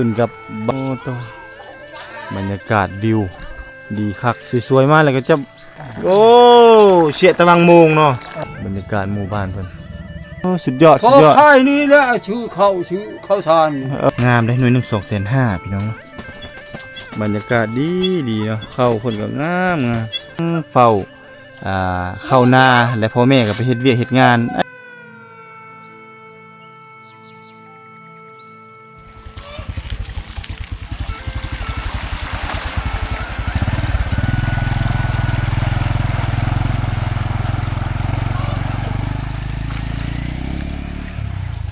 ขึ้นกับบ้านตัวบรรยากาศวิวดีคักสวยๆมากเลยก็จะโอ้เสียตะวังโมงเนาะบรรยากาศหมู่บ้านเพิ่นสุดยอดสุดยอด ค่ายนี่แหละชื่อเข้าทานงามได้หน่วย1,250,000พี่น้องบรรยากาศดีเนาะเข้าคนก็งามเฝ้าเข้านาและพ่อแม่ก็ไปเฮ็ดเวียกเฮ็ดงาน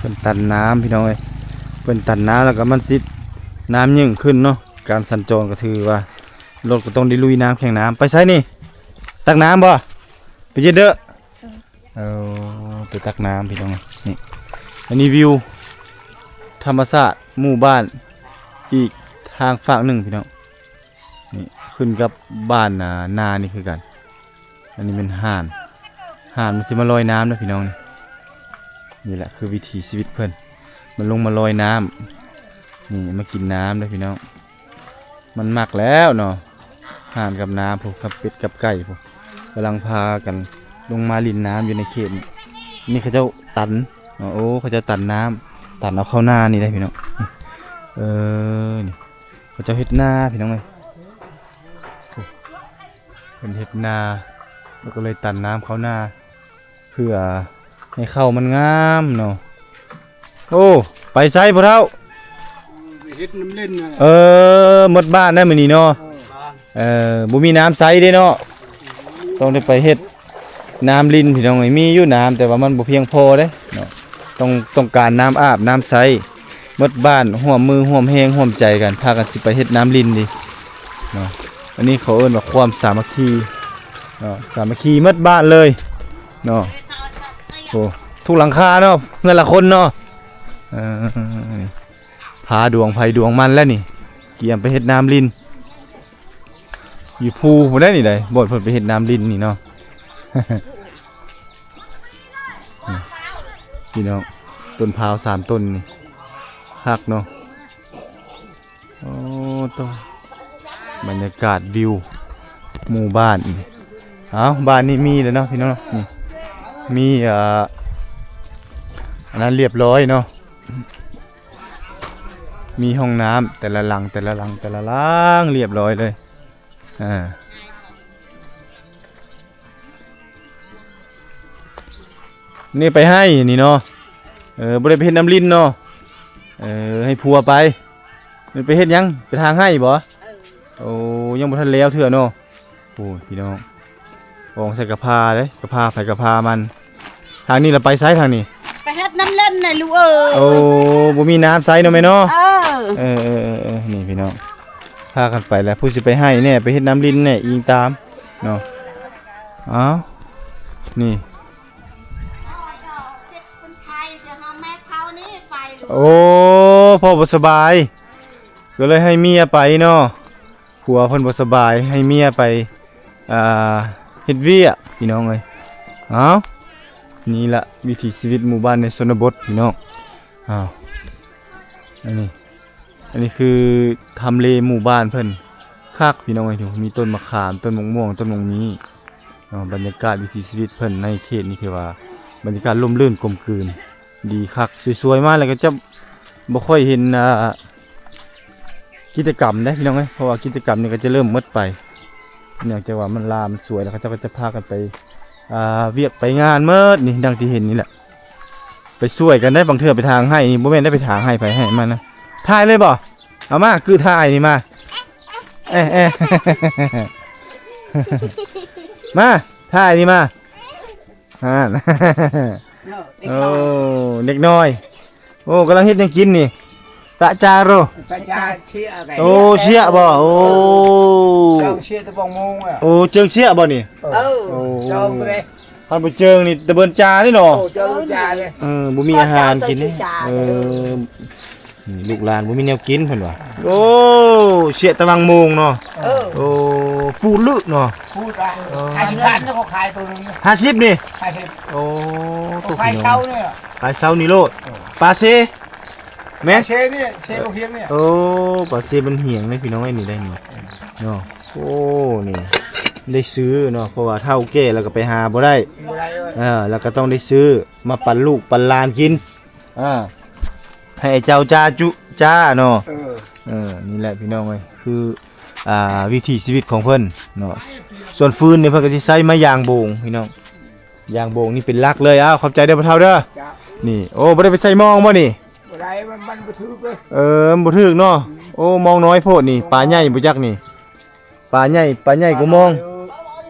เป็นตันน้ำพี่น้องเอ้ยเป็นตันน้ำแล้วก็มันสิน้ำยิ่งขึ้นเนาะการสัญจรก็ถือว่ารถก็ต้องได้ลุยน้ำแข่งน้ำไปใช้นี่ตักน้ำบ่ไปเย็นเด้อไปตักน้ำพี่น้องนี่อันนี้วิวธรรมชาติหมู่บ้านอีกทางฝั่งหนึ่งพี่น้องนี่ขึ้นกับบ้านนานี่คือกันอันนี้เป็นห่านมันจะมาลอยน้ำนะพี่น้องนี่แหละคือวิถีชีวิตเพิ่นมันลงมาลอยน้ำนี่มากินน้ำนะพี่น้องมันมักแล้วเนาะห่านกับน้ำพวกกับเป็ดกับไก่พวกกำลังพากันลงมาลินน้ำอยู่ในเขตนี่เขาเจ้าตันโอ้เขาเจ้าตันน้ำตันเอาเข้าหน้านี่ได้พี่น้องนี่เขาเจ้าเฮ็ดนาพี่น้องเลยเป็นเฮ็ดนาแล้วก็เลยตันน้ำเข้าหน้าเพื่อให้เข้ามันงามเนาะโอ้ไปใส่พ่อเฒ่าเฮ็ดน้ำเล่นหมดบ้านได้มื้อนี้เนาะบ่มีน้ำใสเด้เนาะต้องได้ไปเฮ็ดน้ำลินพี่น้องเอ้ยมีอยู่น้ำแต่ว่ามันบ่เพียงพอเด้เนาะต้องการน้ำอาบน้ำใสหมดบ้านร่วมมือร่วมแรงร่วมใจกันพากันสิไปเฮ็ดน้ำลินดิเนาะอันนี้เขาเอิ้นว่าความสามัคคีเนาะสามัคคีหมดบ้านเลยเนาะโอ้ทุกหลังคาเนาะเงินละคนเนาะพาดวงไผดวงมันแล้วนี่เกี่ยมไปเฮ็ดน้ำลินอยู่ภูบ่ได้นี่ได้บ่เพิ่นไปเฮ็ดน้ำลินนี่เนาะ พี่น้องต้นพร้าว3ต้นนี่คักเนาะโอ้ต้นบรรยากาศวิวหมู่บ้านบ้านนี้มีแล้วเนาะพี่น้องนี่มีอันนั้นเรียบร้อยเนาะมีห้องน้ำแต่ละหลังเรียบร้อยเลยนี่ไปให้นี่เนาะบ่ได้ไปเฮ็ดน้ำลิ้นเนาะให้ผัวไปมันไปเฮ็ดยังไปทางให้บ่โอ้ยังบ่ทันแล้วเถื่อเนาะโอ้พี่น้ององใส่กระพาเด้กระพาไผกระพามันทางนี้เราไปไสทางนี้ไปเฮ็ดน้ำเล่นน่ะลูกโอ้บ่มีน้ำใสเนาะแม่เนาะนี่พี่น้องพากันไปแล้วผู้สิไปให้เนี่ยไปเฮ็ดน้ำลิ้นเนี่ยอิงตามเนาะนี่โอ้พ่อบ่สบายก็เลยให้เมียไปเนาะผัวเพิ่นบ่สบายให้เมียไปเฮ็ดเวียกพี่น้องเอ้ยนี่ละวิถีชีวิตหมู่บ้านในชนบทพี่น้องอันนี้คือทำเลหมู่บ้านเพิ่นคักพี่น้องเอ้ยมีต้นมะขามต้นมะม่วงต้นมะมีบรรยากาศวิถีชีวิตเพิ่นในเขตนี้คือว่าบรรยากาศร่มรื่นกลมกลืนดีคักสวยๆมากเลยก็จะบ่ค่อยเห็นกิจกรรมนะพี่น้องเอ้ยเพราะว่ากิจกรรมนี่ก็จะเริ่มหมดไปเนื่องจากว่ามันลามสวยแล้วก็จะพากันไปเวียกไปงานเมื่อนี่ดังที่เห็นนี่แหละไปช่วยกันได้บางเทื่อไปทางให้นี่บ่แม่นได้ไปทางให้ไปให้มันนะถ่ายเลยบ่เอามาคือถ่ายนี่มามาถ่ายนี่มาโอ้เด็กน้อยโอ้กำลังเฮ็ดยังกินนี่ปะจาโรปะจาเชี่ยไงโอ้เชี่ยบ่โอ้เจิงเชี่ยตะบองมงอ่ะโอ้เจิงเชี่ยบ่นี่เจิงเลยพันบ่เจิงนี่ตะเบินจานี่เนาะเจิงจาเลยบ่มีอาหารกินนี่ลูกหลานบ่มีแนวกินเพิ่นว่าโอ้เชี่ยตะวังโมงเนาะโอ้ปูลึกเนาะพูดว่า50 บาทแล้วก็ขายตัวนึง50นี่50โอ้ขายเช้านี่ขายเช้านี่โลดปลาเซ แม่น เชนี่เชบ่เฮียงเนี่ย โอ้ปลาเซมันเหี่ยงเลยพี่น้องไอ้นี่ได้นี่เนาะโอ้นี่ได้ซื้อเนาะเพราะว่าเฒ่าแก่แล้วก็ไปหาบ่ได้ บ่ได้เว้ย แล้วก็ต้องได้ซื้อมาปั่นลูกปั่นหลานกินให้เจ้าจ้าจุจ้าเนาะนี่แหละพี่น้องเอ้ยคือวิถีชีวิตของเพิ่นเนาะส่วนฟืนนี่เพิ่นก็สิใช้ไม้ยางโบงพี่น้องยางโบงนี่เป็นหลักเลยขอบใจเด้อพ่อเฒ่าเด้อ จ้า นี่โอ้บ่ได้ไปใส่มองบ่นี่ บ่ได้มันบ่ถูกเลย บ่ถึกเนาะโอ้มองน้อยโพดนี่ปลาใหญ่บ่จักนี่ปลาใหญ่กูมอง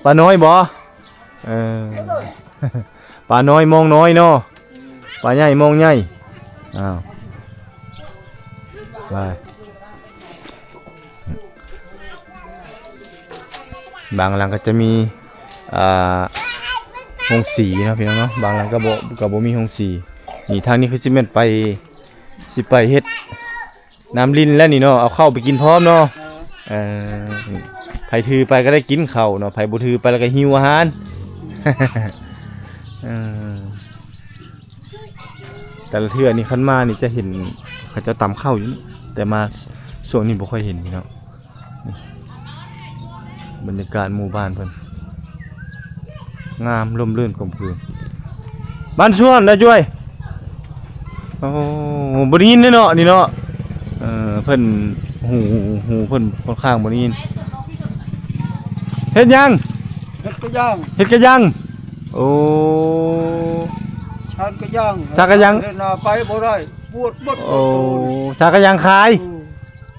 ปลาน้อยบ่ปลาน้อยมองน้อยเนาะปลาใหญ่มองใหญ่อ้าวไปบางหลังก็จะมีโรงสีเนาะพี่น้องเนาะบางหลังก็บ่มีโรงสีนี่ทางนี้คือสิแม่นไปเฮ็ดน้ำลิ้นแล้วนี่เนาะเอาเข้าไปกินพร้อมเนาะไผถือไปก็ได้กินข้าวเนาะไผบ่ถือไปแล้วก็หิวอาหาร แต่ละเทื่อนี่คันมานี่จะเห็นเขาจะตำข้าวอยู่แต่มาช่วงนี้บ่ค่อยเห็นพี่น้องนี่บรรยากาศหมู่บ้านเพิ่นงามร่มรื่นกลมกลืนบ้านสวนนะจ้วยโอ้บ่ได้ยินเนาะนี่เนาะเพิ่นหูเพิ่นค่อนข้างบ่ได้ยินเฮ็ดยัง เฮ็ดก็ย่าง เฮ็ดกะยังโอ้ ชานก็ย่าง ชานก็ย่าง เฮ็ดนาไปบ่ได้ปวดบด โอ้ชากะยังขาย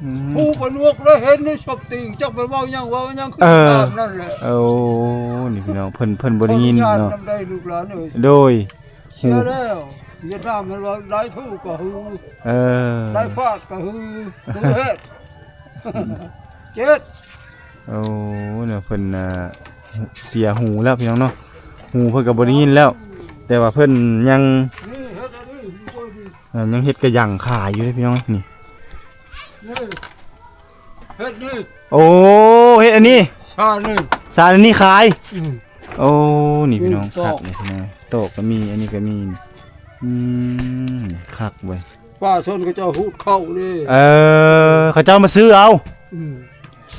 อืม ผู้ปนวกแล้วเห็นนี่ชอบติงจักไปเว้าหยังคือตามนั่นแหละ โอ้นี่พี่น้องเพิ่นบ่ได้ยิน ขออญาต เนาะ นำได้ลูกหลานเอ้ย โดย เชื่อแล้วเวียดนามมันว่าได้ทู่ก็ฮือ ได้ฟาดก็ฮือเฮ็ดเจ็ด โอ้เนี่ยเพิ่นเสียหูแล้วพี่น้องเนาะหูเพิ่นก็บ่ได้ยินแล้ว แต่ว่าเพิ่นยัง นี่เฮ็ดอันนี้บ่ดี ยังเฮ็ดกะยังขายอยู่เลยพี่น้องนี่ นี่เฮ็ดนี่ โอ้เฮ็ดอันนี้ ชานี่ สารอันนี้ขาย อืม โอ้นี่พี่น้อง โต๊ะ คักเลยพี่น้องโต๊ะก็มีอันนี้ก็มีคักเว้ย ป้าชนก็จะหูดเข้าเลย เขาเจ้ามาซื้อเอา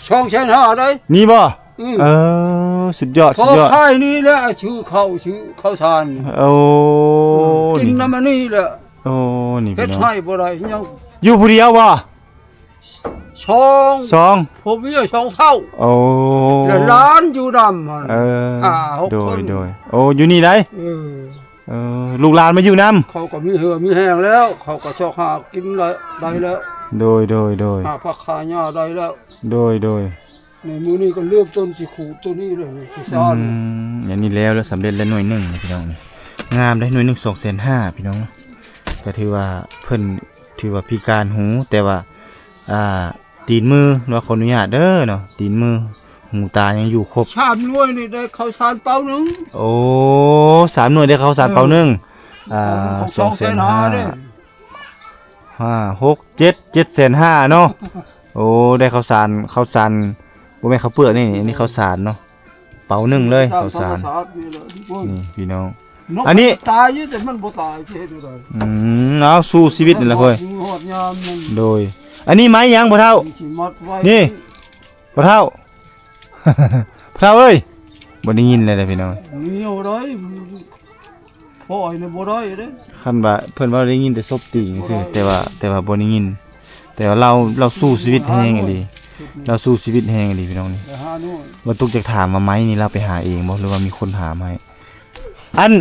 ช่องเชนหาได้ นี่บ่ อืม สุดยอด พ สุ อ ดยอด ค่ายนี้แหละชื่อเข้าทาน โอ้ กินน้ำมันนี่แหละ โอ้นี่ เฮ็ พี่ ด น้อง ให้บ่ได้ยัง อยู่ผู้เดียวบ่ ช่อง สอง ผมมีช่องเท่า โอ้ แล้วล้านอยู่ดำมัน หก โด ค ย น โดยโอ้อยู่นี่ได้ เออ ลูกหลานมาอยู่นํ เขาก็มีเหือมีแห้งแล้ว เขาก็ชอกหากินได้แล้ว โดยโดยโดย หาผักขาหญ้าได้แล้ว โดยโดย ในมื้อนี้ก็เริ่มต้นสิขูดตัวนี้เลยสิซ่อน อย่างนี้แล้วสำเร็จแล้วหน่วยหนึ่งพี่น้องงามได้หน่วยหนึ่ง250,000พี่น้องก็ถือว่าเพิ่นถือว่าพิการหูแต่ว่าตีนมือเนาะขออนุญาตเด้อเนาะตีนมือหูตายังอยู่ครบ ชามหน่วยนี่ได้ข้าวสารเป้าหนึง โอ้3หน่วยได้ข้าวสารเป่าหนึ่งของช่องเชนหาเด้ 5 6 7 7,500,000เนาะโอ้ได้ข้าวสารบ่แม่นข้าวเปลือกนี่อันนี้ข้าวสารเนาะเป่าหนึ่งเลยข้าวสารนี่พี่น้อง อันนี้ ตายอยู่แต่มันบ่ตายเฮ็ดได้ เอาสู้ชีวิตนี่แหละเพิ่น ฮอดยามนึง โดย อันนี้ไม้หยังพ่อเฒ่า สิมัดไว้ นี่ พ่อเฒ่า พ่อเฒ่าเอ้ยบ่ได้ยินเลยเด้อพี่น้อง เหนียวได้พ่อยเลยบ่ได้เด้ คันว่าเพิ่นว่าได้ยินแต่ซบตีซื่อแต่ว่าบ่ได้ยิน แต่ว่าเราสู้ชีวิตแฮงอีหลีเราสู้ชีวิตแฮงอีหลีพี่น้องนี่ ไปหาหน่วย ว่าตุกจะถามมาไหมนี่เราไปหาเองบ่หรือว่ามีคนหามาให้อัน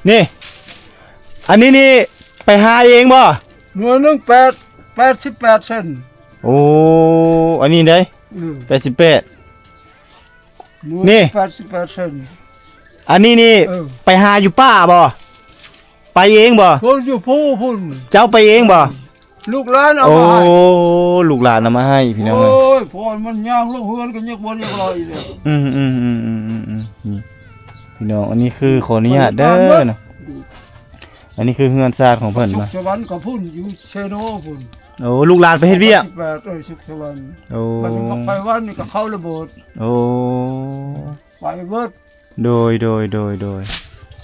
นี่อันนี้นี่ไปหาเองบ่ หน่วยหนึง88เซน โอ้อันนี้ได้ อือ 88 หน่วย นี่ 88เซน อันนี้นี่ ไปหาอยู่ป้าบ่ไปเองบ่ คนอยู่ผู้พุ่น เจ้าไปเองบ่ ลูกหลานเอา โอ้ มาให้ ลูกหลานเอามาให้พี่น้อง โอ้ เอ้ย ยพ่อมันย่างลูกเฮือนก็ยังบ่เรียบร้อยเลย นี่พี่น้องอันนี้คือขออนุญาตเด้อเนาะอันนี้คือเฮือนซาดของเพิ่น สุข มา สวรรค์ก็พุ่นอยู่เชโนพุ่น โอ้ลูกหลานไปเฮ็ดเวียก 88สุขสวรรค์ โอ้ มันไปวันนี่ก็เข้าระเบิด โอ้ ไปเบิด โดย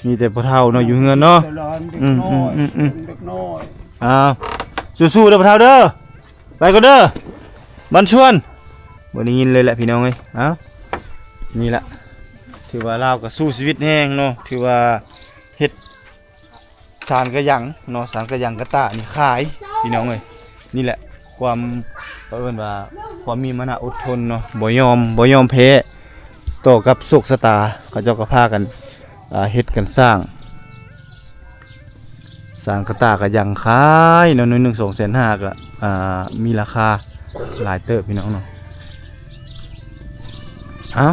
มีแต่พ่อเฒ่าเนาะอยู่เฮือนเนาะ แต่หลานเด็กน้อยเด็กน้อย อ้าว สู้ๆเด้อพ่อเฒ่าเด้อไปก็เด้อบันชวนบ่ได้ยินเลยแหละพี่น้องเอ้ยเอ้านี่ล่ะถือว่าเราก็สู้ชีวิตแฮงเนาะถือว่าเฮ็ดสารกระหยังเนาะสารกระหยังกระตะนี่ขายพี่น้องเอ้ยนี่แหละความเอิ้นว่าความมีมนะอดทนเนาะบ่ยอมแพ้ต่อกับโชคชะตาเขาเจ้าก็พากันเฮ็ดกันสร้างกระตากระหยังขายเนาะ1 2 5 0 0ก็มีราคาหลายเติบพี่น้องเนาะเอ้า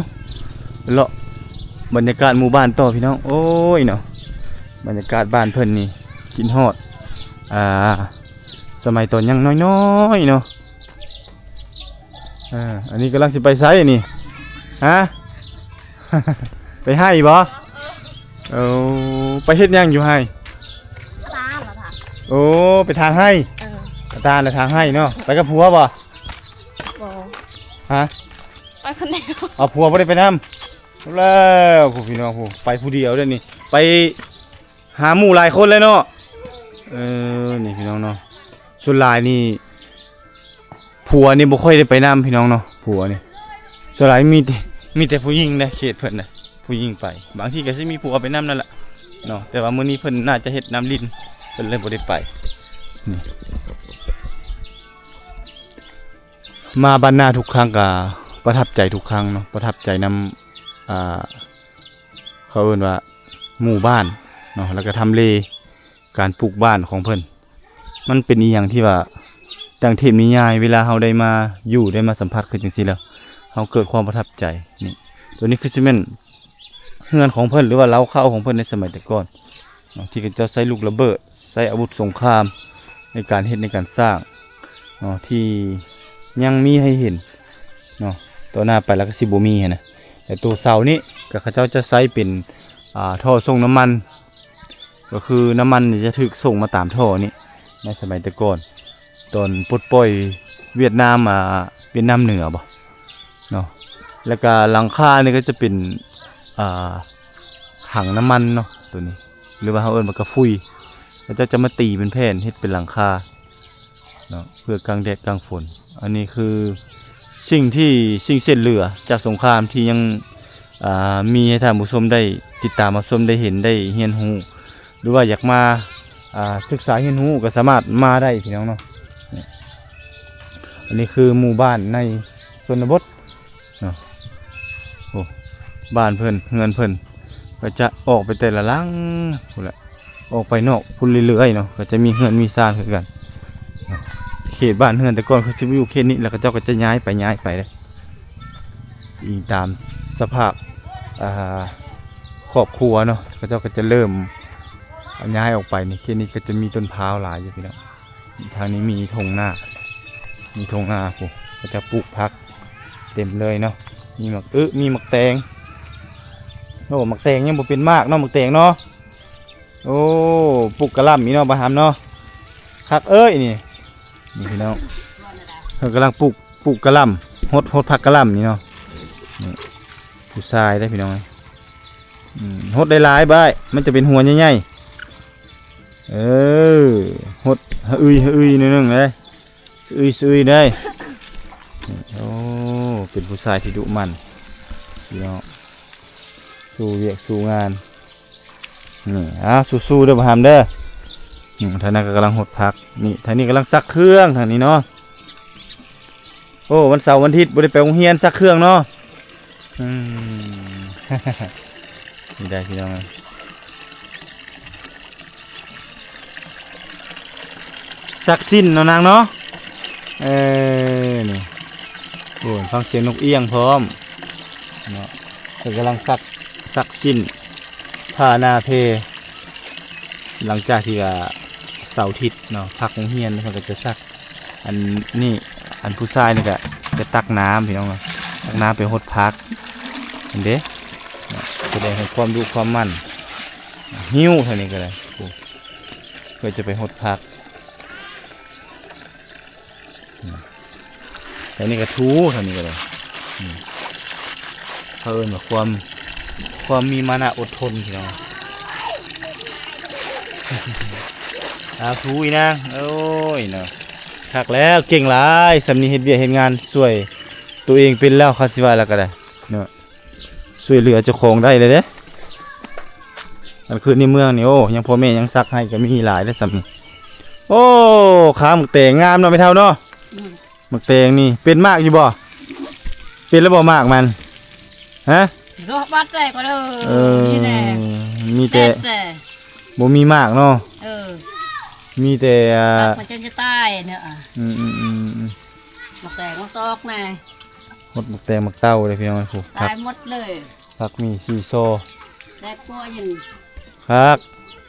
เลาะบรรยากาศหมู่บ้านต่อพี่น้องโอ้ยเนาะบรรยากาศบ้านเพิ่นนี่กินฮอดสมัยตอนยังน้อยๆเนาะอันนี้กำลังสิไปไสนี่ฮะ ไปให้บ่เอาไปเฮ็ดหยังอยู่ให้ ตาเหรอคะ โอ้ไปทางให้ตาและทางให้เนาะไปกับผัวบ่ บอ ฮะ ไปคนเดียว เอาผัวบ่ได้ไปนำแล้วผู้พี่น้องผู้ไปผู้เดียวเด้อนี่ไปหาหมู่หลายคนเลยเนาะนี่พี่น้องเนาะส่วนหลายนี่ผัวนี่บ่ค่อยได้ไปนำพี่น้องเนาะผัวนี่ส่วนหลายมีแต่ผู้หญิงนะเขตเพิ่นน่ะผู้หญิงไปบางทีก็สิมีผัวไปนำนั่นแหละเนาะแต่ว่ามื้อนี้เพิ่นน่าจะเฮ็ดน้ำลิ้นเพิ่นเลยบ่ได้ไปนี่มาบ้านนาทุกครั้งก็ประทับใจทุกครั้งเนาะประทับใจนำเขาเอิ้นว่าหมู่บ้านเนาะแล้วก็ทำเลการปลูกบ้านของเพิ่นมันเป็นอีหยังที่ว่าดังเทพนิยายเวลาเฮาได้มาอยู่ได้มาสัมผัสคือจังซี่แล้วเฮาเกิดความประทับใจนี่ตัวนี้คือสิแม่นเฮือนของเพิ่นหรือว่าเล้าข้าวของเพิ่นในสมัยแต่ก่อนเนาะที่เขาจะใช้ลูกระเบิดใช้อาวุธสงครามในการเฮ็ดในการสร้างเนาะที่ยังมีให้เห็นเนาะตัวหน้าไปแล้วก็สิบ่มีนะแต่ตัวเสานี้ก็เขาเจ้าจะใช้เป็นท่อส่งน้ำมันก็คือน้ำมันจะถูกส่งมาตามท่อนี้ในสมัยแต่ก่อนตอนปลดปล่อยเวียดนามเหนือบ่เนาะแล้วก็หลังคานี่ก็จะเป็นถังน้ำมันเนาะตัวนี้หรือว่าเขาเอิ้นว่ากระฟุยแล้วจะมาตีเป็นแผ่นเฮ็ดเป็นหลังคาเนาะเพื่อกางแดดกางฝนอันนี้คือสิ่งเส้นเหลือจากสงครามที่ยังมีให้ท่านผู้ชมได้ติดตามรับชมได้เห็นได้เรียนรู้หรือว่าอยากมาศึกษาเรียนรู้ก็สามารถมาได้พี่น้องเนาะอันนี้คือหมู่บ้านในชนบทเนาะโอ้บ้านเพิ่นเฮือนเพิ่นก็จะออกไปแต่ละหลังพุ่นแหละออกไปนอกพุ่นเรื่อยๆเนาะก็จะมีเฮือนมีซ่านคือกันเขตบ้านเฮือนแต่ก่อนคือสิอยู่เขตนี้แล้วก็เจ้าก็จะย้ายไปเลยอีตามสภาพครอบครัวเนาะก็เจ้าก็จะเริ่มย้ายออกไปนี่เขตนี้ก็จะมีต้นพร้าวหลายอยู่พี่น้องทางนี้มีทงหน้าผมก็จะปลูกผักเต็มเลยเนาะมีหมักมีหมักแตงโอ้หมักแตงยังบ่เป็นมากเนาะหมักแตงเนาะโอ้ปลูกกะหล่ำมีเนาะบ่หามเนาะผักนี่พี่น้องเขากำลังปลูกกะหล่ำฮดผักกะหล่ำนี่เนาะนี่ผู้ชายได้พี่น้องฮดได้หลายใบมันจะเป็นหัวใหญ่ๆฮดฮะอึยนิดนึงเลยอึยได้โอ้เป็นผู้ชายที่ดุมันพี่น้องสู้เวียกสู้งานนี่สู้เด้อบ่หามเด้อท่านนั้นก็กำลังหดพักนี่ท่านนี้กำลังซักเครื่องทางนี้เนาะโอ้วันเสาร์วันอาทิตย์บ่ได้ไปโรงเรียนซักเครื่องเนาะนี่ได้พี่น้องซักสิ้นเนาะนางเนาะนี่โอ้ฟังเสียงนกเอี้ยงพร้อมเนาะเธอกำลังซักสิ้นผ้าหน้าเพหลังจากที่เสาร์อาทิตย์เนาะพักโรงเรียนเขาก็จะซักอันนี้อันผู้ชายนี่ก็จะตักน้ำพี่น้องตักน้ำไปหดพักเห็นเด้แสดงให้ความดูความมั่นหิ้วเท่านี้ก็ได้เพื่อจะไปหดพักแต่นี่ก็ทูเท่านี้ก็ได้เพิ่มแบบความมีมานะอดทนพี่น้อง อาทูอีนางโอ้ยเนาะคักแล้วเก่งหลายสำนีเฮ็ดเวียกเฮ็ดงานช่วยตัวเองเป็นแล้วคาสิว่าแล้วก็ได้เนาะช่วยเหลือเจ้าของได้เลยเด้อันคืนในเมืองนี่โอ้ยังพ่อแม่ยังซักให้ก็มีหลายได้สำนีโอ้ขาหมึกแตงงามเนาะไม่เท่าเนาะหมึกแตงนี่เป็นมากอยู่บ่เป็นแล้วบ่มากมันฮะ รอบัดได้ก็เด้อนี่แน่ มีแต่ แต่ บ่มีมากเนาะ มีแต่ มันจะตายเนี่ยอ่ะ อืม มาแตกมาตอกแน่ หมดหมึกแตงหมึกเต้าเลยพี่น้องครู ตายหมดเลย ผักมีซีโซ แตกกลัวยิน คัก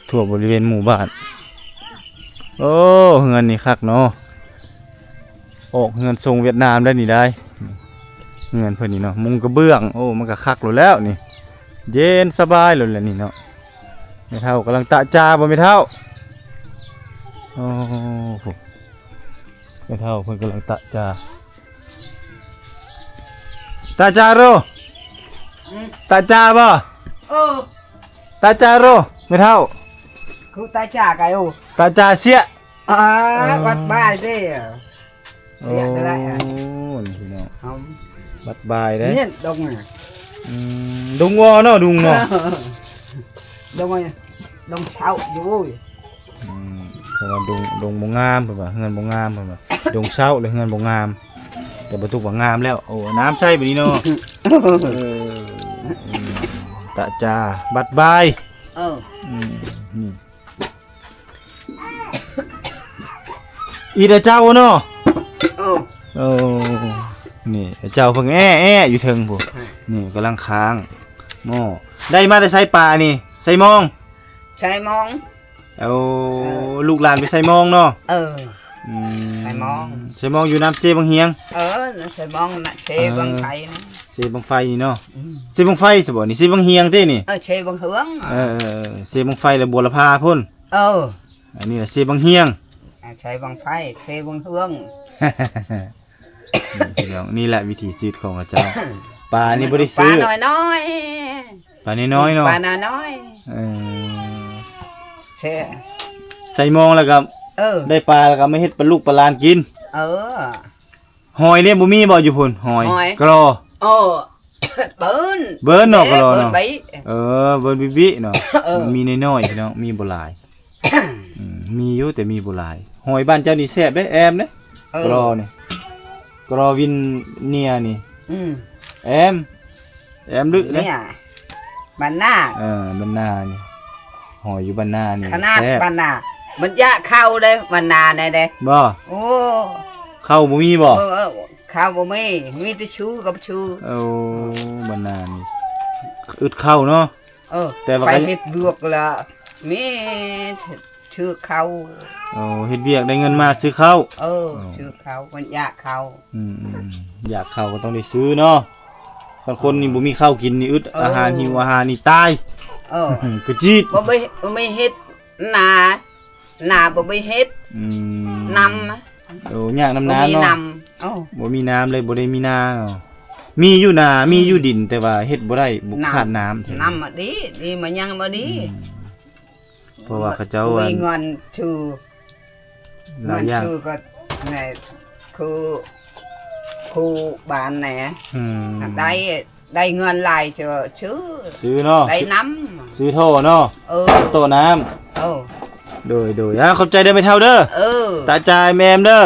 ทั่วบริเวณหมู่บ้านโอ้เงินนี่คักเนาะออกเงินทรงเวียดนามได้นี่ได้เงินเพิ่นนี่เนาะมุงกระเบื้องโอ้มันก็คักอยู่แล้วนี่เย็นสบายเลยแหละนี่เนาะไม่เท่ากำลังตะจาบ่ไม่เท่าโอ้โหไม่เท่าเพิ่นกำลังตะจาตาจาโรตาจาบ่ ตาจาโรไม่เท่า คือตาจ่าไก่โอ้ ตาจาเสีย วัดบ้านเด้เสียอะไรอ่ะ โอ้นี่พี่น้อง เอา บัดบายเด้ เนี่ยดงอ่ะ ดุงงอเนาะดุงเนาะ ดงไงดงเช่าอยู่โว้ย เพราะว่าดุงบ่งามเพิ่นว่าเงินบ่งามเพิ่นว่าดุงเช้าเลยเงินบ่งามแต่บ่ตุกว่างามแล้วโอ้น้ำใส่บัดนี้เนาะตาจาบัดบายนี่อีเดาเจ้าเนาะโอ้นี่เจ้าเพิ่งแอ้อยู่เทิงผู้นี่กำลังค้างโง่ได้มาแต่ใส่ปลานี่ใส่มอง ใช่มอง เอาลูกหลานไปใส่มองเนาะ ใช่มอง ใส่มองอยู่น้ำเซบังเฮียง ใช่มองนะเชบังไทยนะ เซบังไฟนี่เนาะเซบังไฟสิบ่นี่เซบังเฮียงเต้นี่ เชบังเฮือง เซบังไฟแล้วบัวละพาพุ่นอันนี้เซบังเฮียง ใช่บังไฟเชบังเฮือง นี่แหละวิถีชีวิตของอาจารย์ปลานี่บ่ได้ซื้อ ปลาน้อย ปลาน้อยๆเนาะ ปลาน้อยเช ใส่มองแล้วก็ได้ปลาแล้วก็ไม่เฮ็ดปลาลูกปลาลานกินหอยเนี่ยบ่มีบ่อยู่พุ่นหอยกรอเบิ้นเนาะกรอเนาะ เบิ้น เบิ้นบิเนาะมันมีน้อยๆพี่น้องมีบ่หลายมีอยู่แต่มีบ่หลายหอยบ้านเจ้านี่แซ่บเด้แอมเด้กรอนี่กรอวินเนียนี่แอมลึกเด้ เนี่ยบ้านนา บ้านนานี่หอยอยู่บ้านนานี่ ขนาดบ้านนามันยะเข้าเด้บ้านนาได้เด้ บ่เข้าบ่มีบ่ เข้าบ่มีแต่ชูกับชู บ้านนานี่อึดเข้าเนาะแต่ว่า ไปเฮ็ดเบือกละมีชื่อเขาเฮ็ดเวียกได้เงินมาซื้อข้าว ชื่อเขามันอยากเขาอยากข้าวก็ต้องได้ซื้อเนาะคนนี่บ่มีข้าวกินนี่อึดอาหารหิวอาหารนี่ตายก็จีดบ่ไม่เฮ็ดนาบ่ไปเฮ็ดนำยากน้ำน้ำเนาะบ่มีน้ำเลยบ่ได้มีนามีอยู่นามีอยู่ดินแต่ว่าเฮ็ดบ่ได้บ่ขาดน้ำน้ำมาดีมันยังบ่ดีเพราะว่าเขาเจ้ามีเงินชื่อหลายอย่างก็ไหนคือบ้านไหนได้เงินหลายเจอซื้อเนาะได้น้ำซื้อโท่เนาะโท่น้ำโดยเข้าใจได้ไม่เท่าเด้อตาจายแมมเด้อ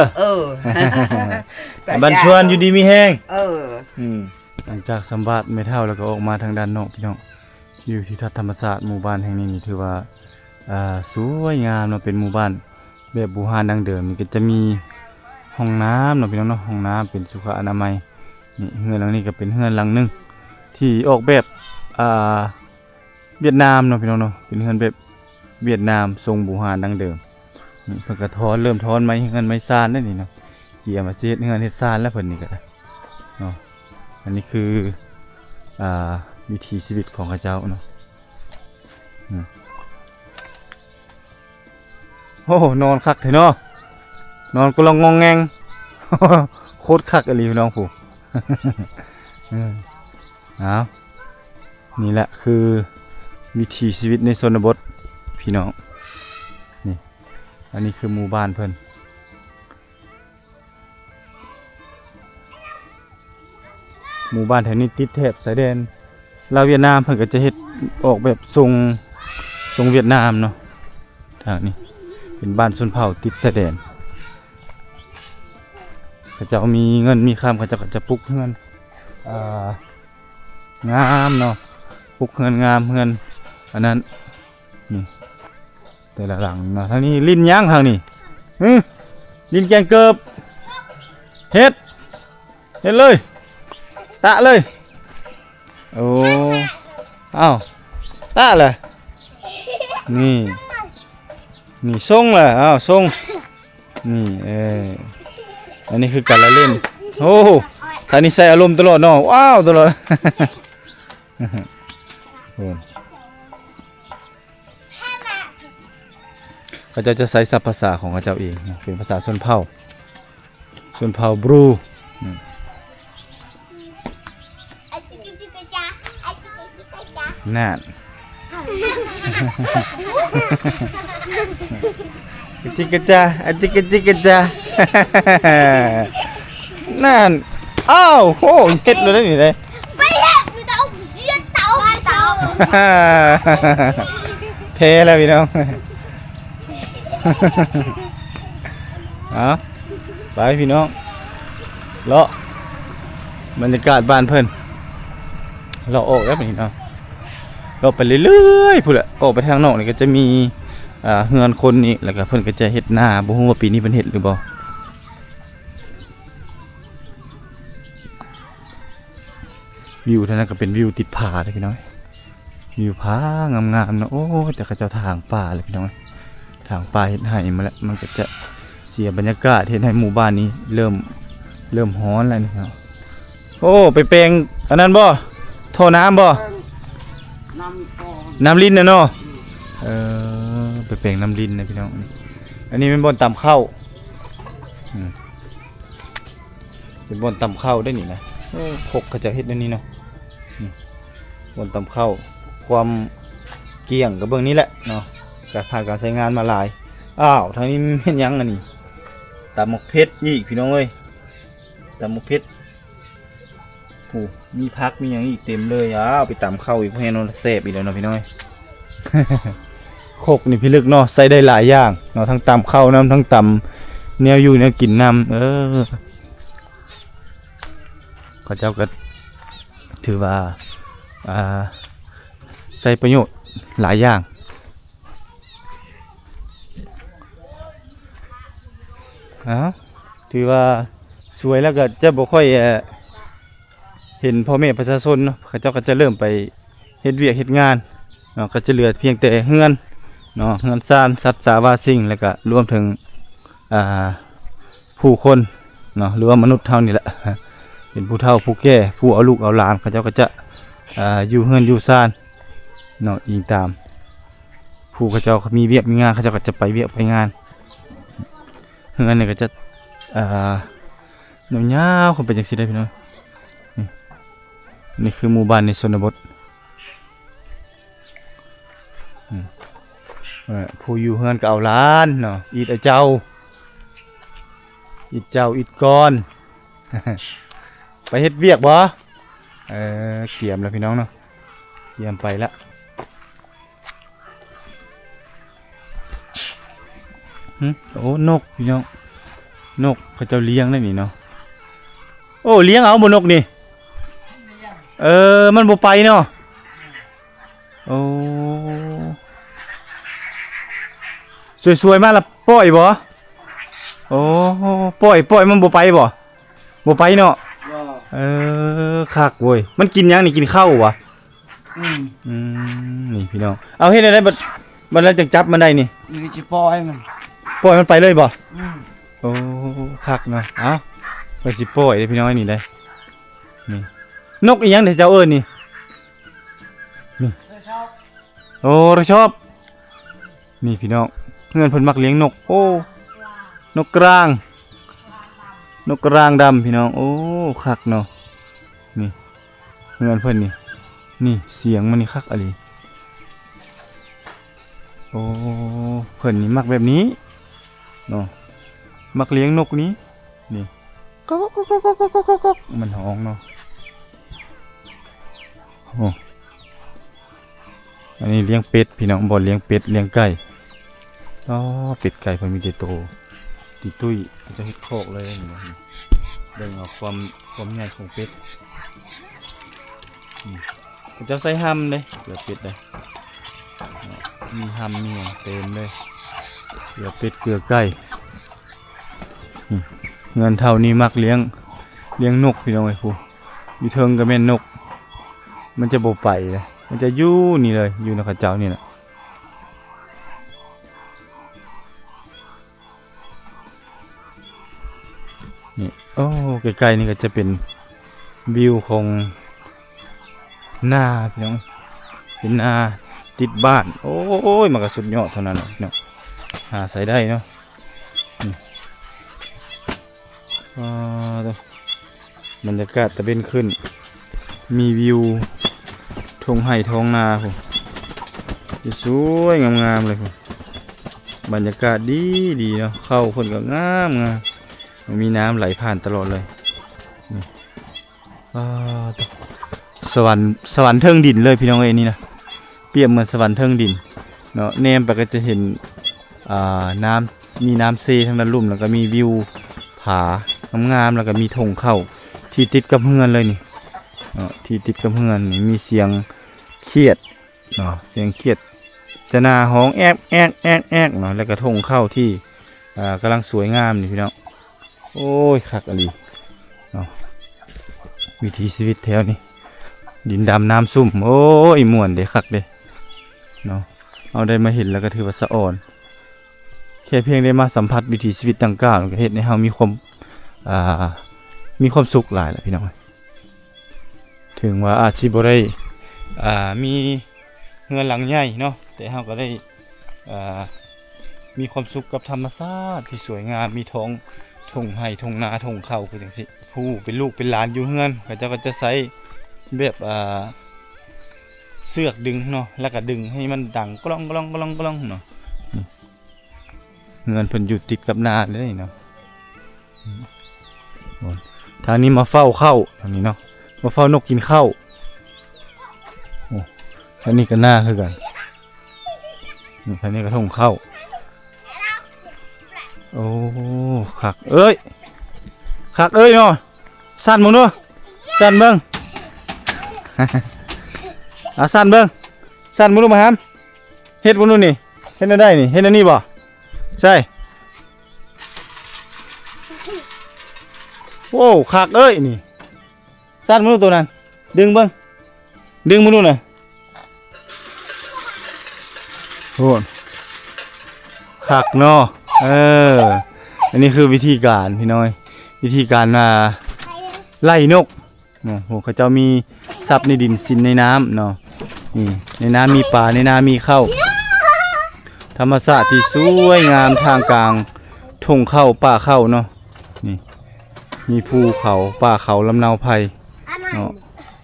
บันชวนอยู่ดีมีแห้งหลังจากสัมภาษณ์ไม่เท่าแล้วก็ออกมาทางด้านนอกพี่น้องอยู่ที่ทัศน์ธรรมศาสตร์หมู่บ้านแห่งนี้นี่ถือว่าสวยงามเนาะเป็นหมู่บ้านแบบโบราณดั้งเดิมนี่ก็จะมีห้องน้ำเนาะพี่น้องเนาะห้องน้ำเป็นสุขอนามัยนี่เฮือนหลังนี้ก็เป็นเฮือนหลังนึงที่ออกแบบเวียดนามเนาะพี่น้องเนาะเป็นเฮือนแบบเวียดนามทรงโบราณดั้งเดิมนี่เพิ่นก็เริ่มทอนไม้เฮือนไม้ซานได้นี่เนาะเกี่ยมาเฮ็ดเฮือนเฮ็ดซานแล้วเพิ่นนี่ก็เนาะอันนี้คือวิถีชีวิตของเขาเจ้าเนาะโอ้นอนคักเถอะเนาะนอนก็ลองงองแงงโคตรคักอะไรพี่น้องผู้นี่แหละคือวิถีชีวิตในชนบทพี่น้อง อันนี้คือหมู่บ้านเพิ่นหมู่บ้านแถวนี้ติดแถบชายแดนลาวเวียดนามเพิ่นก็จะเฮ็ดออกแบบทรงเวียดนามเนาะทางนี้เป็นบ้านชนเผ่าติดชายแดนเขาเจ้ามีเงินมีคำเขาเจ้าก็จะปลูกเฮือนงามเนาะปลูกเฮือนงามเฮือนอันนั้นนี่แต่ละหลังเนาะทางนี้ลิ้นย่างทางนี้ลิ้นแกงเกิบเฮ็ดเลยตะเลยโอ้อ้าวตะเลยนี่ส่งเลยอ้าวส่งนี่อันนี้คือการละเล่นโอ้ท่านี้ใส่อารมณ์ตลอดเนาะว้าวตลอดเขาจะใช้ศัพท์ภาษาของเขาเจ้าเองเป็นภาษาชนเผ่าบรูน่านจิกจ้าจิกจ้าน่านอ้าวโหเฮ็ดเลยนี่เลยเพแล้วพี่น้องเอาไปพี่น้องเลาะบรรยากาศบ้านเพิ่นเราออกแล้วพี่น้องเราไปเรื่อยๆพุ่นแหละออกไปทางนอกนี่ก็จะมีเฮือนคนนี่แล้วก็เพิ่นก็จะเฮ็ดนาบ่ฮู้ว่าปีนี้เพิ่นเฮ็ดหรือบ่วิวท่านั้นก็เป็นวิวติดผาเลยพี่น้องวิวผางามๆเนาะโอ้แต่เขาเจ้าทางป่าเลยพี่น้องทางป่าเฮ็ดให้มาแล้วมันก็จะเสียบรรยากาศเฮ็ดให้หมู่บ้านนี้เริ่มร้อนแล้วนี่ครับโอ้ไปแปลงอันนั้นบ่ท่อน้ำบ่น้ำลิ้นนะเนาะไปแปลงน้ำลิ้นนะพี่น้องอันนี้เป็นบ่อนตำข้าวเป็นบ่อนตำข้าวได้นี่นะคกเขาจะเฮ็ดอันนี้เนาะบ่อนตำข้าวความเกี่ยงกับเบื้องนี้แหละเนาะการผ่านการใช้งานมาหลายอ้าวทางนี้เป็นยังอันนี้ตำหมกเพชรนี่พี่น้องเอ้ยตำหมกเพชรโอ้มีพักมีอย่างอีกเต็มเลยไปตำข้าวอีกเพราะงั้นเราเสพอีกแล้วเนาะพี่น้องโคกนี่พี่ลึกเนาะใส่ได้หลายอย่างเนาะทั้งตำข้าวน้ำทั้งตำแนวอยู่แนวกินน้ำก็เจ้าก็ถือว่าใช้ประโยชน์หลายอย่างถือว่าสวยแล้วก็จะบ่ค่อยเห็นพ่อแม่ประชาชนเนาะเขาเจ้าก็จะเริ่มไปเฮ็ดเวียกเฮ็ดงานเนาะก็จะเหลือเพียงแต่เฮือนเนาะเฮือนซ่านสัตว์สาวาสิ่งแล้วก็รวมถึงผู้คนเนาะหรือว่ามนุษย์เท่านี้แหละเป็นผู้เฒ่าผู้แก่ผู้เอาลูกเอาหลานเขาเจ้าก็จะอยู่เฮือนอยู่ซ่านเนาะอิงตามผู้เขาเจ้ามีเวียกมีงานเขาเจ้าก็จะไปเวียกไปงานเฮือนนี่ก็จะยาวๆคนเป็นจังซี่ได้พี่น้องนี่คือหมู่บ้านในชนบทผู้อยู่เฮือนก็เอาหลานเนาะอีดเจ้าอีดก้อนไปเฮ็ดเวียกบ่เกี่ยมแล้วพี่น้องเนาะเกี่ยมไปละโอ้นกพี่น้องนกเขาเจ้าเลี้ยงได้นี่เนาะโอ้เลี้ยงเอาบ่นกนี่มันบ่ไปเนาะโอ้สวยๆมากละปล่อยบ่โอ้ปล่อยมันบ่ไปบ่ไปเนาะคักเว้ยมันกินยังนี่กินข้าววะนี่พี่น้องเอาเฮ็ดได้บัดแล้วจังจับมันได้นี่สิปล่อยมันไปเลยบ่โอ้คักเนาะเอาไปสิปล่อยเด้พี่น้องนี่ได้นี่นกอีหยังเด้เจ้าเอิ้นนี่โอ้เราชอบนี่พี่น้องเพื่อนเพิ่นมักเลี้ยงนกโอ้นกกลางดำพี่น้องโอ้คักเนาะนี่เพื่อนเพิ่นนี่เสียงมันนี่คักอะไรโอ้เพิ่นนี่มักแบบนี้ เนาะมักเลี้ยงนกนี้นี่ก๊อกก๊อกก๊อกก๊อกก๊อกก๊อกมันห้องเนาะโอ้อันนี้เลี้ยงเป็ดพี่น้องบ่เลี้ยงเป็ดเลี้ยงไก่อ๋อเป็ดไก่เพิ่นมีแต่โตติตุ้ยจะเฮ็ดโคกเลยนี่นะเบิ่งเอาความใหญ่ของเป็ดเจ้าใส่ห้ำเลยเกลือเป็ดเลยมีห้ำมีเต็มเลยเกลือเป็ดเกลือไก่เงินเท่านี้มักเลี้ยงนกพี่น้องไอ้ผู้อยู่เทิงกับแม่นนกมันจะบ่ไปเลยมันจะอยู่นี่เลยอยู่ในข้าเจ้านี่แหละนี่โอ้ใกล้ๆนี่ก็จะเป็นวิวของหน้าพี่น้องเป็นหน้าติดบ้านโอ้ยมันก็สุดยอดเท่านั้นเนาะหาใส่ได้เนาะบรรยากาศตะเวนขึ้นมีวิวทงไห่ทงนาผมสวยงามๆเลยผมบรรยากาศดีเนาะเข้าคนก็งามมีน้ำไหลผ่านตลอดเลยสวรรค์เทิงดินเลยพี่น้องเอ้ยนี่นะเปรียบเหมือนสวรรค์เทิงดินเนาะแนมไปก็จะเห็นน้ำมีน้ำเซทั้งนั้นลุ่มแล้วก็มีวิวผางามๆแล้วก็มีธงเข้าที่ติดกับเฮือนเลยนี่ที่ติดกับเฮือนนี่มีเสียงเขียดเนาะเสียงเขียดจะนาห้องแอกแอกแอกแอกเนาะแล้วก็ธงเข้าที่กำลังสวยงามนี่พี่น้องโอ้ยคักอลีเนาะวิถีชีวิตแถวนี้ดินดำน้ำซุ่มโอ้ยม่วนเด้คักเด้เนาะเอาได้มาเห็นแล้วก็ถือว่าสะอ่อนแค่เพียงได้มาสัมผัสวิถีชีวิตต่างๆก็เฮ็ดให้เฮามีความสุขหลายแหละพี่น้องถึงว่าอาจสิบ่ได้มีเงินหลังใหญ่เนาะแต่เฮาก็ได้มีความสุขกับธรรมชาติที่สวยงามมีท้องทุ่งไร่ทุ่งนาทุ่งข้าวคือจังซี่ผู้เป็นลูกเป็นหลานอยู่เฮือนก็จะใช้แบบเสือกดึงเนาะแล้วก็ดึงให้มันดังกล้องกล้องกล้องกล้องเนาะเงินเพิ่นอยู่ติดกับนาเลยเนาะทางนี้มาเฝ้าเข้าทางนี้เนาะมาเฝ้านกกินข้าวโอ้ทางนี้ก็น่าคือกันทางนี้ก็ทุ่งข้าวโอ้คักเอ้ยเนาะสั่นมึงด้วยสั่นเบิ่งสั่นเบิ่งสั่นมึงดูมาครับเฮ็ดมึงดูนี่เฮ็ดได้นี่เฮ็ดอันนี้บ่ใช่โอ้คักเอ้ยนี่สั่นมึงดูตัวนั้นดึงเบิ่งดึงมึงดูหน่อยโอ้คักเนาะอันนี้คือวิธีการพี่น้อยวิธีการไล่นกโอ้โหเขาเจ้ามีซับในดินสินในน้ำเนาะนี่ในน้ำมีปลาในน้ำมีข้าวธรรมชาติที่สวยงามทางกลางทุ่งข้าวป่าข้าวเนาะนี่มีภูเขาป่าเขาลำนาวไผ่เนาะ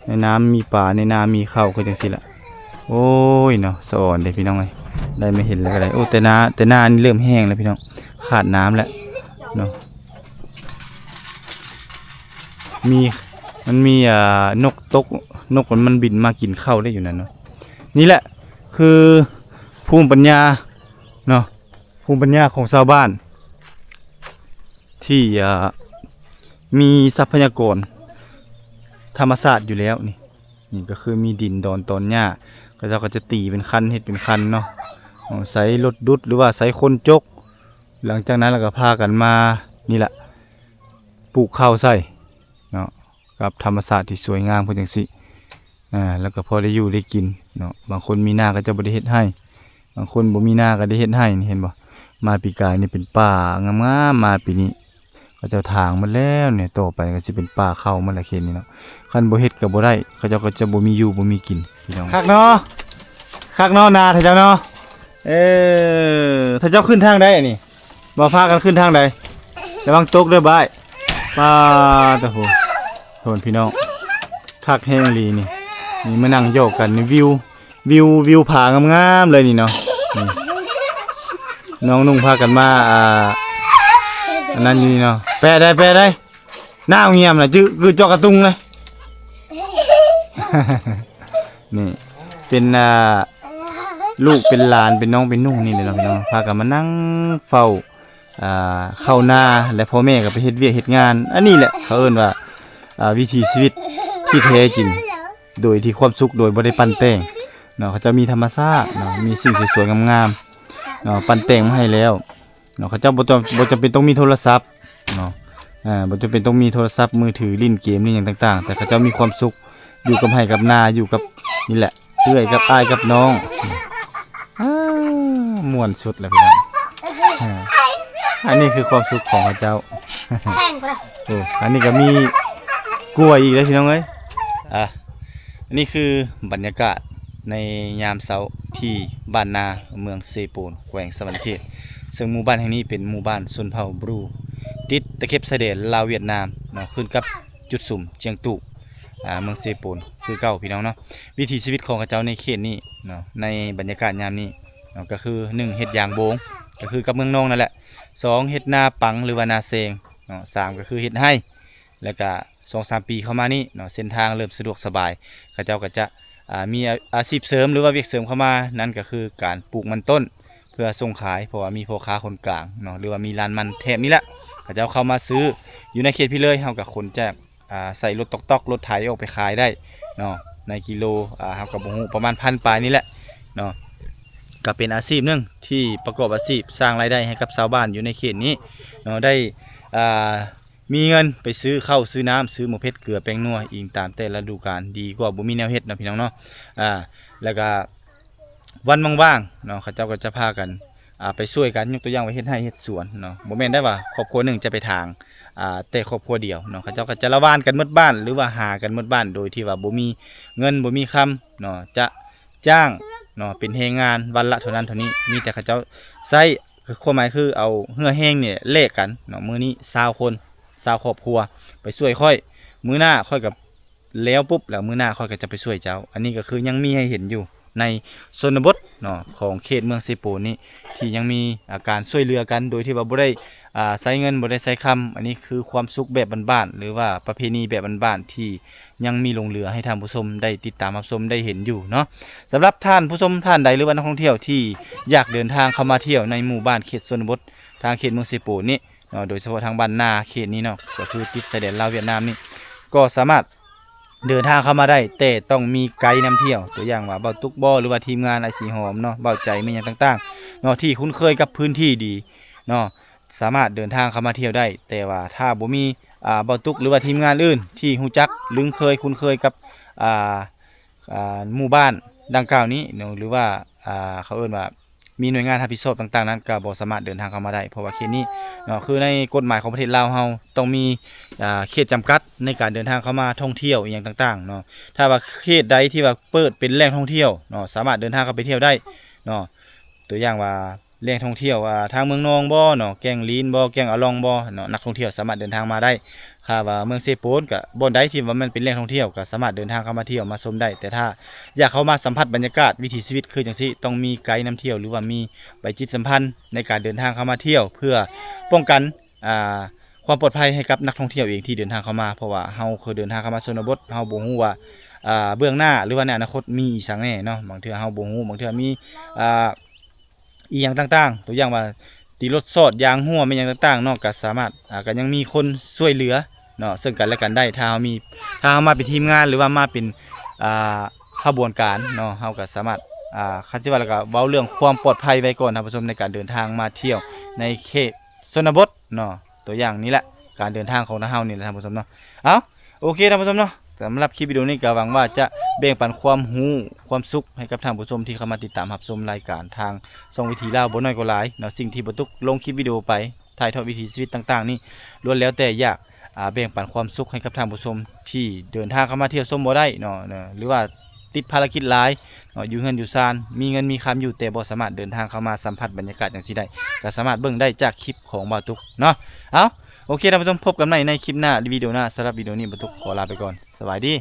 ในน้ำมีปลาในน้ำมีข้าวก็จังสิละโอ้ยเนาะสะอ่อนเด็กพี่น้องเลยได้ไม่เห็นแล้วก็ได้โอ้แต่นานี่เริ่มแห้งแล้วพี่น้องขาดน้ำแล้วเนาะมันมีนกมันบินมากินข้าวได้อยู่นั่นเนาะนี่แหละคือภูมิปัญญาเนาะภูมิปัญญาของชาวบ้านที่มีทรัพยากรธรรมชาติอยู่แล้วนี่ก็คือมีดินดอนตอนหญ้าก็จะตีเป็นคันเฮ็ดเป็นคันเนาะใส่รถดุดหรือว่าใส่คนจกหลังจากนั้นเราก็พากันมานี่แหละปลูกข้าวใส่เนาะกับธรรมชาติที่สวยงามเพื่อจังสิแล้วก็พอได้อยู่ได้กินเนาะบางคนมีหน้าก็จะบ่ได้เฮ็ดให้บางคนบ่มีหน้าก็ได้เฮ็ดให้นี่เห็นบ่มาปีกายนี่เป็นป่างามๆมาปีนี้ก็จะถางมันแล้วเนี่ยต่อไปก็สิเป็นป่าข้าวมันละเข็นนี่เนาะคันบ่เฮ็ดก็บ่ได้เขาเจ้าก็จะบ่มีอยู่บ่มีกินพี่น้องคักเนาะนาท่าเจ้าเนาะถ้าเจ้าขึ้นทางใดอันนี้บ่พากันขึ้นทางใดระวังตกเด้อบ้ายป้าตะโหโทนพี่น้องคักแห้งลีนี่มานั่งโยกกันนี่วิวผางามๆเลยนี่เนาะน้องนุ่งพากันมา อันนั้นอยู่นี่เนาะแปะได้หน้าเงียบน่ะคือจอกระตุงเลย นี่เป็นลูกเป็นหลานเป็นน้องเป็นนุ่งนี่เลยเนาะพี่น้องพากันมานั่งเฝ้าเข้าหน้าและพ่อแม่ก็ไปเฮ็ดเวียกเฮ็ดงานอันนี้แหละเขาเอิ้นว่าวิถีชีวิตที่แท้จริงโดยที่ความสุขโดยบ่ได้ปั้นแต่งเนาะเขาจะมีธรรมชาติเนาะมีสิ่งสวยๆงามๆเนาะปั้นแต่งมาให้แล้วเนาะเขาจะบ่จำเป็นต้องมีโทรศัพท์เนาะบ่จำเป็นต้องมีโทรศัพท์มือถือเล่นเกมนี่อย่างต่างๆแต่เขาจะมีความสุขอยู่กับให้กับนาอยู่กับนี่แหละเอื้อยกับอ้ายกับน้องม่วนสุดแล้วพี่น้องอันนี้คือความสุขของพระเจ้าโอ้อันนี้ก็มีกล้วยอีกแล้วพี่น้องเอ้ยอันนี้คือบรรยากาศในยามเช้าที่บ้านนาเมืองเซโปนแขวงสะวรรณเขตซึ่งหมู่บ้านแห่งนี้เป็นหมู่บ้านชนเผ่าบรูติดตะเข็บชายแดนลาวเวียดนามเนาะขึ้นกับจุดสุ่มเจียงตุเมืองเซโปนคือเก่าพี่น้องเนาะวิถีชีวิตของพระเจ้าในเขตนี้เนาะในบรรยากาศยามนี้เนาะก็คือ1เฮ็ดยางโบงก็คือกับเมืองนองนั่นแหละ2เฮ็ดนาปังหรือว่านาเซงเนาะ3ก็คือเฮ็ดให้แล้วก็2-3 ปีเข้ามานี่เนาะเส้นทางเริ่มสะดวกสบายเขาเจ้าก็จะมีอาชีพเสริมหรือว่าเวียกเสริมเข้ามานั่นก็คือการปลูกมันต้นเพื่อส่งขายเพราะว่ามีพ่อค้าคนกลางเนาะหรือว่ามีร้านมันแถบนี้แหละเขาเจ้าเข้ามาซื้ออยู่ในเขตพี่เลยเฮากับคนแจกใส่รถตอกรถไถออกไปขายได้เนาะในกิโลเฮากับบ่ฮู้ประมาณ1,000ปลายนี่แหละเนาะก็เป็นอาชีพนึงที่ประกอบอาชีพสร้างรายได้ให้กับชาวบ้านอยู่ในเขตนี้เนาะได้มีเงินไปซื้อข้าวซื้อน้ำซื้อหมูเพชรเกลือแป้งนัวอิงตามแต่ละฤดูกาลดีกว่าบ่มีแนวเฮ็ดนะพี่น้องเนาะแล้วก็วันว่างๆเนาะเขาเจ้าก็จะพากันไปช่วยกันยกตัวอย่างว่าเฮ็ดไร่เฮ็ดสวนเนาะบ่แม่นได้ว่าครอบครัวหนึ่งจะไปทางแต่ครอบครัวเดียวเนาะเขาเจ้าก็จะละวานกันหมดบ้านหรือว่าหากันหมดบ้านโดยที่ว่าบ่มีเงินบ่มีคำเนาะจะจ้างเนาะเป็นแรงงานวันละเท่านั้นเท่านี้มีแต่เขาเจ้าใช้คือความหมายคือเอาเหือแห้งเนี่ยเลขกันเนาะมื้อนี้20คน20ครอบครัวไปช่วยค่อยมื้อหน้าค่อยกับแล้วปุ๊บแล้วมื้อหน้าค่อยก็จะไปช่วยเจ้าอันนี้ก็คือยังมีให้เห็นอยู่ในชนบทเนาะของเขตเมืองเซโปนนี่ที่ยังมีการช่วยเหลือกันโดยที่ว่าบ่ได้ใช้เงินบ่ได้ใช้คำอันนี้คือความสุขแบบบ้านๆหรือว่าประเพณีแบบบ้านๆที่ยังมีลงเหลือให้ท่านผู้ชมได้ติดตามรับชมได้เห็นอยู่เนาะสำหรับท่านผู้ชมท่านใดหรือว่านักท่องเที่ยวที่อยากเดินทางเข้ามาเที่ยวในหมู่บ้านเขตชนบททางเขตเมืองเซโปนนี่เนาะโดยเฉพาะทางบ้านนาเขตนี้เนาะก็คือติดชายแดนลาวเวียดนามนี่ก็สามารถเดินทางเข้ามาได้แต่ต้องมีไกด์นำเที่ยวตัวอย่างว่าเบ้าตุกบ่หรือว่าทีมงานไอสีหอมเนาะเบ้าใจมีอย่างต่างๆเนาะที่คุ้นเคยกับพื้นที่ดีเนาะสามารถเดินทางเข้ามาเที่ยวได้แต่ว่าถ้าบ่มีเบ้าตุกหรือว่าทีมงานอื่นที่ฮู้จักหรือเคยคุ้นเคยกับหมู่บ้านดังกล่าวนี้เนาะหรือว่าเขาเอิ้นว่ามีหน่วยงานรับผิดชอบต่างๆนั้นก็บ่สามารถเดินทางเข้ามาได้เพราะว่าเขตนี้เนาะคือในกฎหมายของประเทศลาวเฮาต้องมีเขตจำกัดในการเดินทางเข้ามาท่องเที่ยวอย่างต่างๆเนาะถ้าว่าเขตใดที่ว่าเปิดเป็นแหล่งท่องเที่ยวเนาะสามารถเดินทางเข้าไปเที่ยวได้เนาะตัวอย่างว่าแหล่งท่องเที่ยวทางเมืองนองบ่เนาะแก่งลีนบ่แก่งอะลองบ่เนาะนักท่องเที่ยวสามารถเดินทางมาได้ถ้าว่าเมืองเซโปนก็บ่ใดที่ว่ามันเป็นแหล่งท่องเที่ยวก็สามารถเดินทางเข้ามาเที่ยวมาชมได้แต่ถ้าอยากเข้ามาสัมผัสบรรยากาศวิถีชีวิตคือจังซี่ต้องมีไกด์นำเที่ยวหรือว่ามีใบจิตสัมพันธ์ในการเดินทางเข้ามาเที่ยวเพื่อป้องกันความปลอดภัยให้กับนักท่องเที่ยวเองที่เดินทางเข้ามาเพราะว่าเฮาเคยเดินทางเข้ามาชนบทเฮาบ่ฮู้ว่าเบื้องหน้าหรือว่าในอนาคตมีอีสังแน่เนาะบางเทื่อเฮาบ่ฮู้บางเทื่อมีอีหยังต่างๆตัวอย่างว่าตีรถสอดยางรั่วมีหยังต่างๆเนาะก็สามารถก็ยังมีคนช่วยเหลือเนาะซึ่งกันและกันได้ถ้าเฮามาเป็นทีมงานหรือว่ามาเป็นขบวนการเนาะเฮาก็สามารถคันสิว่าแล้วก็เว้าเรื่องความปลอดภัยไว้ก่อนท่านผู้ชมในการเดินทางมาเที่ยวในเขตชนบทเนาะตัวอย่างนี้แหละการเดินทางของเฮานี่แหละท่านผู้ชมเนาะเอาโอเคท่านผู้ชมเนาะสำหรับคลิปวิดีโอนี้ก็หวังว่าจะแบ่งปันความรู้ความสุขให้กับท่านผู้ชมที่เข้ามาติดตามรับชมรายการทางช่องวิถีลาวบ่น้อยกว่าหลายเนาะสิ่งที่บ่ตุกลงคลิปวิดีโอไปถ่ายทอดวิถีชีวิตต่างๆนี่ล้วนแล้วแต่อยากแบ่งปันความสุขให้กับท่านผู้ชมที่เดินทางเข้ามาเที่ยวชมบ่ได้เนาะหรือว่าติดภารกิจหลายเนาะอยู่เฮือนอยู่ซ่านมีเงินมีคำอยู่แต่บ่สามารถเดินทางเข้ามาสัมผัสบรรยากาศจังซี่ได้ก็สามารถเบิ่งได้จากคลิปของบ่าวตุกเนาะเอาโอเคท่านผู้ชมพบกันใหม่ในคลิปหน้าวิดีโอหน้าสำหรับวิดีโอนี้บ่าวตุกขอลาไปก่อนสวัสดี